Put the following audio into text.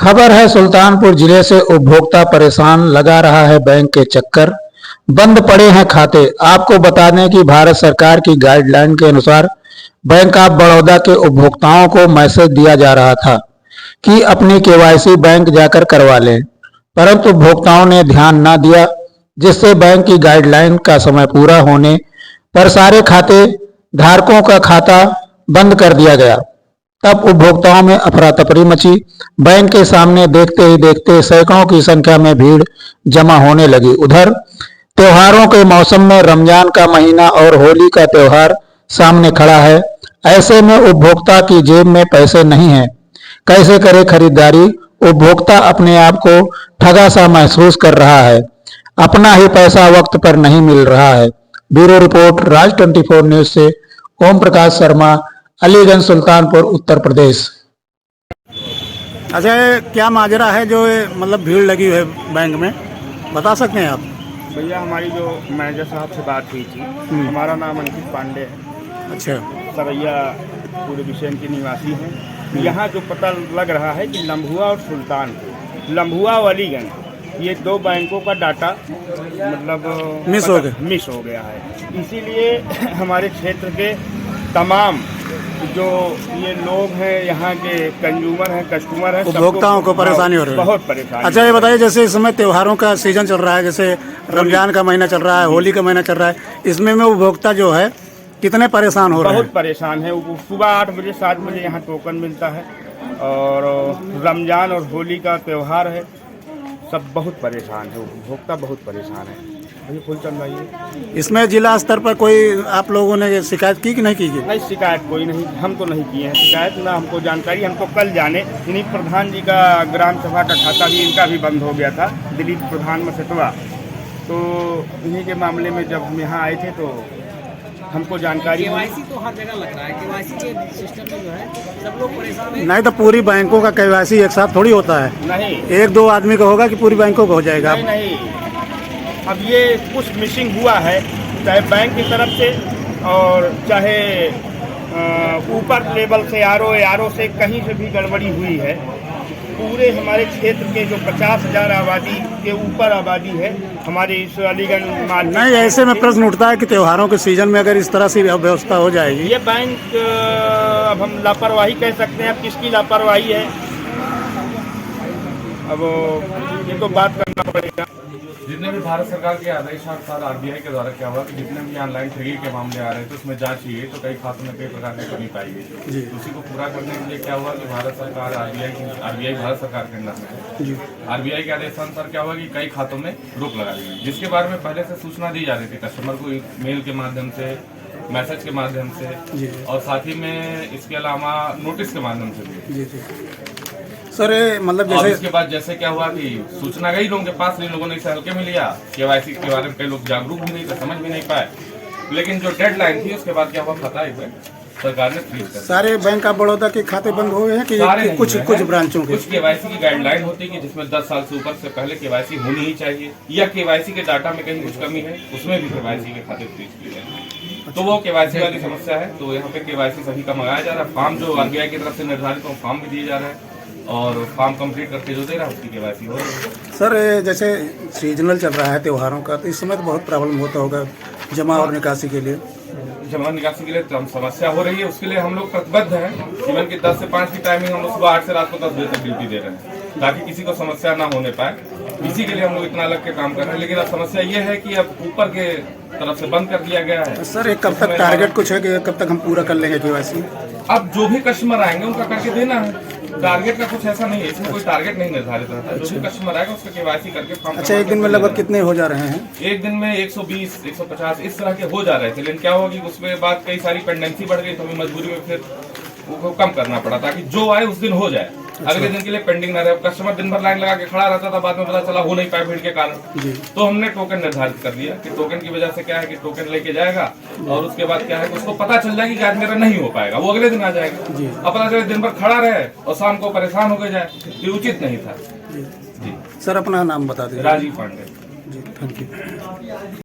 खबर है सुल्तानपुर जिले से उपभोक्ता परेशान, लगा रहा है बैंक के चक्कर, बंद पड़े हैं खाते। आपको बता दें कि भारत सरकार की गाइडलाइन के अनुसार बैंक ऑफ बड़ौदा के उपभोक्ताओं को मैसेज दिया जा रहा था कि अपनी केवाईसी बैंक जाकर करवा लें, परंतु उपभोक्ताओं ने ध्यान न दिया, जिससे बैंक की गाइडलाइन का समय पूरा होने पर सारे खाते धारकों का खाता बंद कर दिया गया। तब उपभोक्ताओं में अफरा तफरी मची। बैंक के सामने देखते ही देखते सैकड़ों की संख्या में भीड़ जमा होने लगी। उधर त्योहारों के मौसम में रमजान का महीना और होली का त्योहार सामने खड़ा है। ऐसे में उपभोक्ता की जेब में पैसे नहीं हैं, कैसे करे खरीदारी। उपभोक्ता अपने आप को ठगा सा महसूस कर रहा है, अपना ही पैसा वक्त पर नहीं मिल रहा है। ब्यूरो रिपोर्ट राज 24 न्यूज से ओम प्रकाश शर्मा, अलीगंज, सुल्तानपुर, उत्तर प्रदेश। अच्छा, क्या माजरा है जो मतलब भीड़ लगी है बैंक में, बता सकते हैं आप? भैया, हमारी जो मैनेजर साहब से बात हुई थी, हमारा नाम अंकित पांडे है। अच्छा। सरैया पूरे विषय के निवासी हैं। यहाँ जो पता लग रहा है कि लम्भुआ और सुल्तानपुर, लम्भुआ और अलीगंज, ये दो बैंकों का डाटा मतलब मिस हो गया है। इसीलिए हमारे क्षेत्र के तमाम जो ये लोग हैं, यहाँ के कंज्यूमर हैं, कस्टमर हैं, उपभोक्ताओं को परेशानी हो रही है, बहुत परेशानी। अच्छा, ये बताइए, जैसे इस समय त्योहारों का सीजन चल रहा है, जैसे रमजान का महीना चल रहा है, होली का महीना चल रहा है, इसमें उपभोक्ता जो है कितने परेशान हो रहे हैं? बहुत परेशान है। सुबह 8 बजे 7 बजे यहाँ टोकन मिलता है, और रमजान और होली का त्यौहार है, सब बहुत परेशान है, उपभोक्ता बहुत परेशान है। भैया फुल चल रही है। इसमें जिला स्तर पर कोई आप लोगों ने शिकायत की कि नहीं की? नहीं, शिकायत कोई नहीं, हम तो नहीं किए हैं शिकायत, ना हमको जानकारी। हमको कल जाने इन्हीं प्रधान जी का ग्राम सभा का खाता भी, इनका भी बंद हो गया था, दिलीप प्रधान मसेतवा, तो इन्हीं के मामले में जब हम यहाँ आए थे तो हमको जानकारी। केवाईसी तो हर जगह लग रहा है, केवाईसी के सिस्टम में जो है सब लोग परेशान हैं। नहीं तो पूरी बैंकों का केवाईसी एक साथ थोड़ी होता है। नहीं, 1-2 आदमी का होगा कि पूरी बैंकों का हो जाएगा? नहीं, अब ये कुछ मिसिंग हुआ है, चाहे बैंक की तरफ से और चाहे ऊपर लेवल से आरओ से कहीं से भी गड़बड़ी हुई है। पूरे हमारे क्षेत्र के जो 50,000 आबादी के ऊपर आबादी है हमारे इस अलीगंज मार्केट। नहीं, ऐसे में प्रश्न उठता है कि त्योहारों के सीजन में अगर इस तरह से व्यवस्था हो जाएगी, ये बैंक अब हम लापरवाही कह सकते हैं। अब किसकी लापरवाही है, अब ये तो बात करना पड़ेगा। जितने भी भारत सरकार के आदेशानुसार आरबीआई के द्वारा क्या हुआ कि जितने भी ऑनलाइन ठगी के मामले आ रहे थे उसमें जांच की गई, तो कई खातों में कई प्रकार की कमी पाई गई। उसी को पूरा करने के लिए क्या हुआ कि भारत सरकार आरबीआई भारत सरकार के अंदर में आरबीआई के आदेशानुसार क्या हुआ कि कई खातों में रोक लगा दी गई, जिसके बारे में पहले से सूचना दी जा रही थी कस्टमर को मेल के माध्यम से, मैसेज के माध्यम से, और साथ ही में इसके अलावा नोटिस के माध्यम से भी। सर मतलब और जैसे इसके बाद जैसे क्या हुआ कि सूचना गई लोगों के पास, इन लोगों ने इसे हल्के में लिया। केवाईसी के बारे में कई लोग जागरूक भी नहीं थे, समझ भी नहीं पाए, लेकिन जो डेडलाइन थी उसके बाद क्या हुआ, खाता है सरकार ने फ्रीज कर। सारे बैंक ऑफ बड़ौदा के खाते बंद हो गए हैं कि कुछ ब्रांचों के? कुछ केवाईसी की गाइडलाइन होती है कि जिसमें 10 साल से ऊपर से पहले केवाईसी होनी ही चाहिए, या केवाईसी के डाटा में कहीं कुछ कमी है, उसमें भी केवाईसी के खाते फ्रीज किए गए। तो वो केवाईसी वाली समस्या है। तो यहाँ पे केवाईसी सभी का मंगाया जा रहा है। फॉर्म जो आरबीआई की तरफ से निर्धारित हो, फॉर्म भी दिए जा रहे हैं, और फॉर्म कंप्लीट करके जो दे रहा है उसकी केवाईसी हो रही है। सर जैसे सीजनल चल रहा है त्योहारों का, तो इस समय तो बहुत प्रॉब्लम होता होगा जमा और निकासी के लिए? जमा निकासी के लिए तो हम समस्या हो रही है, उसके लिए हम लोग प्रतिबद्ध हैं। इवन की 10 से 5 की टाइमिंग हम लोग सुबह 8 से रात को 10 बजे तक ड्यूटी दे रहे हैं, ताकि किसी को समस्या ना होने पाए। इसी के लिए हम लोग इतना अलग के काम कर रहे हैं। लेकिन अब समस्या ये है कि अब ऊपर के तरफ से बंद कर दिया गया है। सर एक कब तक टारगेट कुछ है कि कब तक हम पूरा कर लेंगे केवाईसी? अब जो भी कस्टमर आएंगे उनका करके देना है। टारगेट का कुछ ऐसा नहीं है, इसमें कोई टारगेट नहीं निर्धारित रहता है। जो भी कस्टमर आएगा उसका केवाईसी करके फॉर्म। अच्छा, एक दिन में लगभग कितने हो जा रहे हैं? एक दिन में 120, 150 इस तरह के हो जा रहे थे, लेकिन क्या हुआ कि उसमें बाद कई सारी पेंडेंसी बढ़ गई, तो हमें मजबूरी में फिर वो कम करना पड़ा, ताकि जो आए उस दिन हो जाए, अगले दिन के लिए पेंडिंग ना रहे। कस्टमर दिन भर लाइन लगा के खड़ा रहता था, बाद में पता चला हो नहीं पाया भीड़ के कारण। तो हमने टोकन निर्धारित कर दिया कि टोकन की वजह से क्या है कि टोकन लेके जाएगा, और उसके बाद क्या है कि उसको पता चल जाएगी कि आज मेरा नहीं हो पाएगा, वो अगले दिन आ जाएगा। अब पता चले दिन भर खड़ा रहे और शाम को परेशान होकर जाए, ये उचित नहीं था। सर अपना नाम बता दीजिए। राजीव पांडे। जी, थैंक यू।